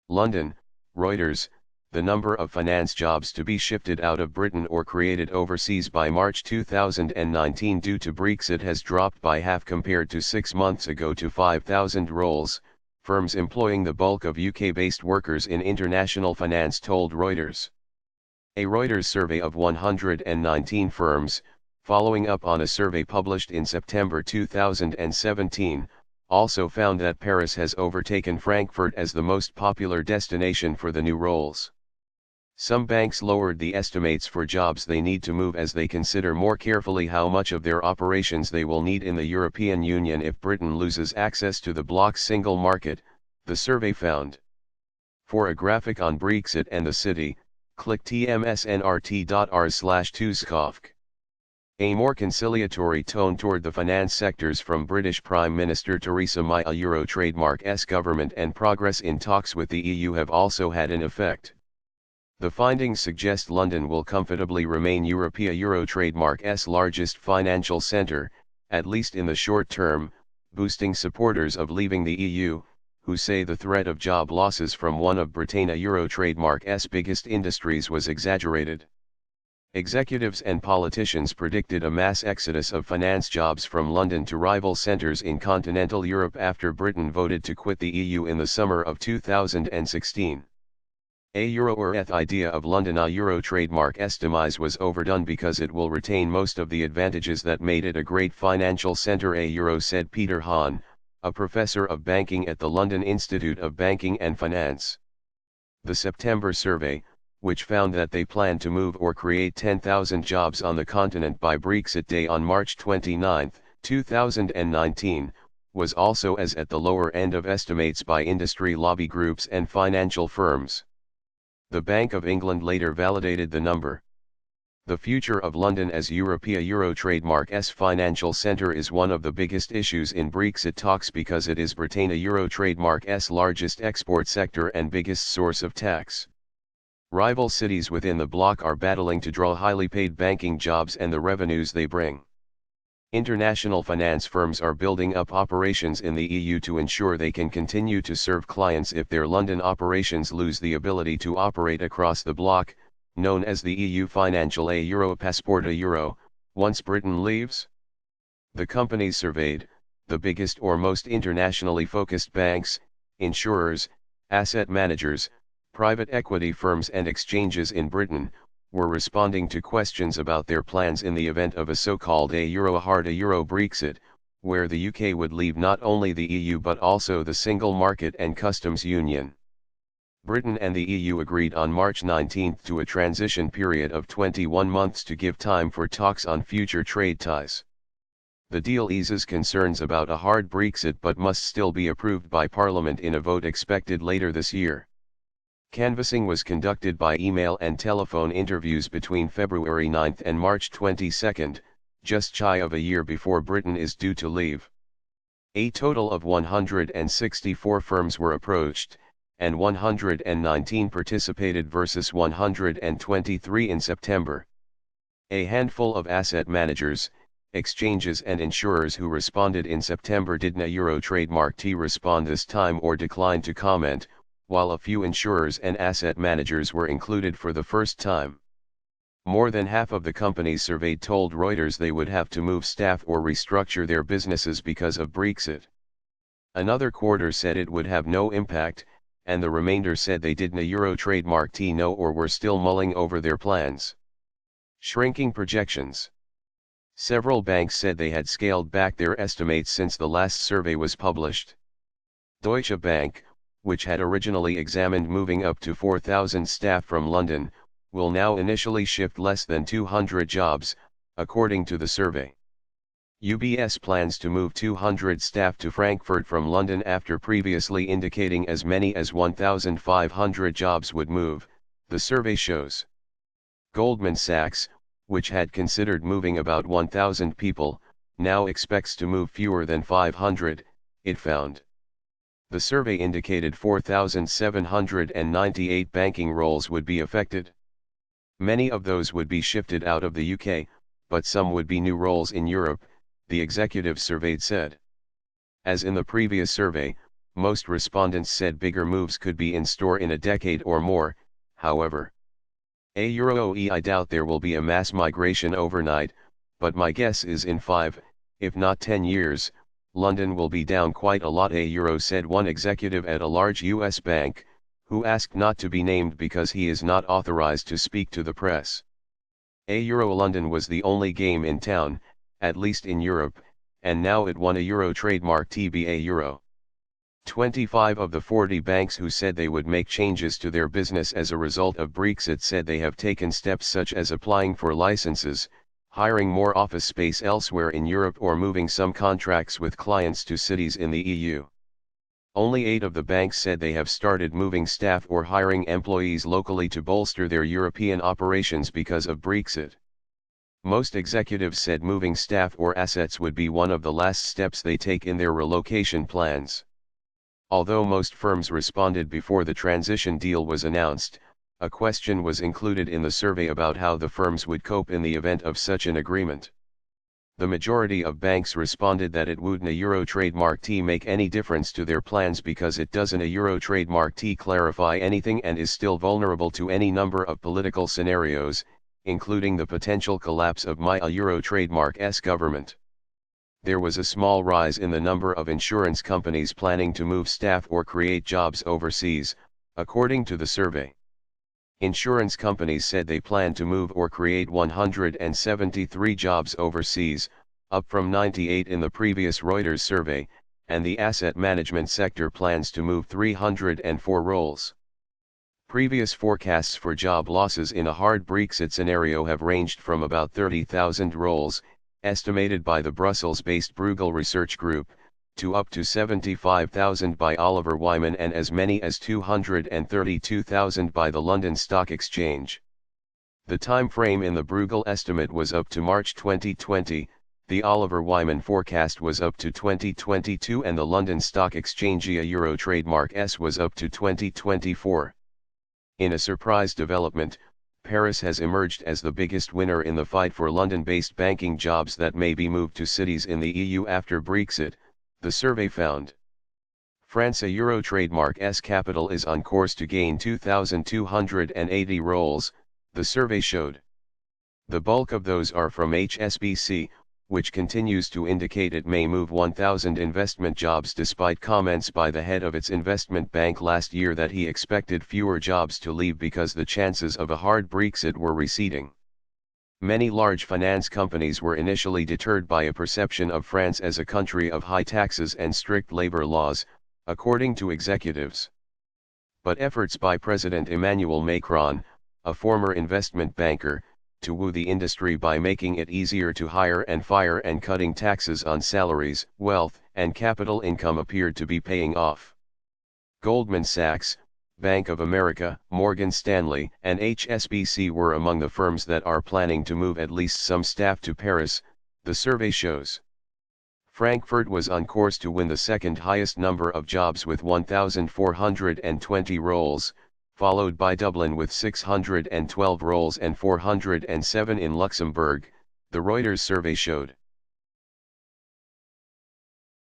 London, Reuters, the number of finance jobs to be shifted out of Britain or created overseas by March 2019 due to Brexit has dropped by half compared to 6 months ago to 5,000 roles, firms employing the bulk of UK-based workers in international finance told Reuters. A Reuters survey of 119 firms, following up on a survey published in September 2017, also found that Paris has overtaken Frankfurt as the most popular destination for the new roles. Some banks lowered the estimates for jobs they need to move as they consider more carefully how much of their operations they will need in the European Union if Britain loses access to the bloc's single market, the survey found. For a graphic on Brexit and the city, click tmsnrt.r/Tuskofk. A more conciliatory tone toward the finance sectors from British Prime Minister Theresa May. Euro trademark's government and progress in talks with the EU have also had an effect. The findings suggest London will comfortably remain Euro trademark's largest financial centre, at least in the short term, boosting supporters of leaving the EU, who say the threat of job losses from one of Britain's Euro trademark's biggest industries was exaggerated. Executives and politicians predicted a mass exodus of finance jobs from London to rival centres in continental Europe after Britain voted to quit the EU in the summer of 2016. A Euro-Earth idea of London Euro trademark's demise was overdone because it will retain most of the advantages that made it a great financial centre. Euro said Peter Hahn, a professor of banking at the London Institute of Banking and Finance. The September survey, which found that they plan to move or create 10,000 jobs on the continent by Brexit Day on March 29, 2019, was also as at the lower end of estimates by industry lobby groups and financial firms. The Bank of England later validated the number. The future of London as Euro trademark's financial centre is one of the biggest issues in Brexit talks because it is Britain's Euro trademark's largest export sector and biggest source of tax. Rival cities within the bloc are battling to draw highly paid banking jobs and the revenues they bring. International finance firms are building up operations in the EU to ensure they can continue to serve clients if their London operations lose the ability to operate across the bloc, known as the EU Financial Euro Passport Euro, once Britain leaves. The companies surveyed, the biggest or most internationally focused banks, insurers, asset managers, private equity firms and exchanges in Britain, were responding to questions about their plans in the event of a so-called hard Euro Brexit, where the UK would leave not only the EU but also the single market and customs union. Britain and the EU agreed on March 19 to a transition period of 21 months to give time for talks on future trade ties. The deal eases concerns about a hard Brexit but must still be approved by Parliament in a vote expected later this year. Canvassing was conducted by email and telephone interviews between February 9 and March 22, just shy of a year before Britain is due to leave. A total of 164 firms were approached, and 119 participated versus 123 in September. A handful of asset managers, exchanges and insurers who responded in September did not Euro trademark respond this time or decline to comment, while a few insurers and asset managers were included for the first time. More than half of the companies surveyed told Reuters they would have to move staff or restructure their businesses because of Brexit. Another quarter said it would have no impact, and the remainder said they didn't Euro trademark know or were still mulling over their plans. Shrinking projections. Several banks said they had scaled back their estimates since the last survey was published. Deutsche Bank, which had originally examined moving up to 4,000 staff from London, will now initially shift less than 200 jobs, according to the survey. UBS plans to move 200 staff to Frankfurt from London after previously indicating as many as 1,500 jobs would move, the survey shows. Goldman Sachs, which had considered moving about 1,000 people, now expects to move fewer than 500, it found. The survey indicated 4,798 banking roles would be affected. Many of those would be shifted out of the UK, but some would be new roles in Europe, the executives surveyed said. As in the previous survey, Most respondents said bigger moves could be in store in a decade or more, however. I doubt there will be a mass migration overnight, but my guess is in 5, if not 10 years, London will be down quite a lot, said one executive at a large US bank, who asked not to be named because he is not authorized to speak to the press. London was the only game in town, at least in Europe, and now it won a Euro trademark TBA. 25 of the 40 banks who said they would make changes to their business as a result of Brexit said they have taken steps such as applying for licenses, hiring more office space elsewhere in Europe, or moving some contracts with clients to cities in the EU. Only 8 of the banks said they have started moving staff or hiring employees locally to bolster their European operations because of Brexit. Most executives said moving staff or assets would be one of the last steps they take in their relocation plans. Although most firms responded before the transition deal was announced, a question was included in the survey about how the firms would cope in the event of such an agreement. The majority of banks responded that it wouldn't a Euro trademark T make any difference to their plans because it doesn't a Euro trademark T clarify anything and is still vulnerable to any number of political scenarios, including the potential collapse of a Euro trademark's government. There was a small rise in the number of insurance companies planning to move staff or create jobs overseas, according to the survey. Insurance companies said they plan to move or create 173 jobs overseas, up from 98 in the previous Reuters survey, and the asset management sector plans to move 304 roles. Previous forecasts for job losses in a hard Brexit scenario have ranged from about 30,000 roles, estimated by the Brussels-based Bruegel Research Group, to up to 75,000 by Oliver Wyman and as many as 232,000 by the London Stock Exchange. The time frame in the Bruegel estimate was up to March 2020, the Oliver Wyman forecast was up to 2022, and the London Stock Exchange Euro trademark S was up to 2024. In a surprise development, Paris has emerged as the biggest winner in the fight for London-based banking jobs that may be moved to cities in the EU after Brexit, the survey found. France Euro trademark's capital is on course to gain 2,280 roles, the survey showed. The bulk of those are from HSBC, which continues to indicate it may move 1,000 investment jobs despite comments by the head of its investment bank last year that he expected fewer jobs to leave because the chances of a hard Brexit were receding. Many large finance companies were initially deterred by a perception of France as a country of high taxes and strict labor laws, according to executives. But efforts by President Emmanuel Macron, a former investment banker, to woo the industry by making it easier to hire and fire and cutting taxes on salaries, wealth, and capital income appeared to be paying off. Goldman Sachs, Bank of America, Morgan Stanley, and HSBC were among the firms that are planning to move at least some staff to Paris, the survey shows. Frankfurt was on course to win the second highest number of jobs with 1,420 roles, followed by Dublin with 612 roles and 407 in Luxembourg, the Reuters survey showed.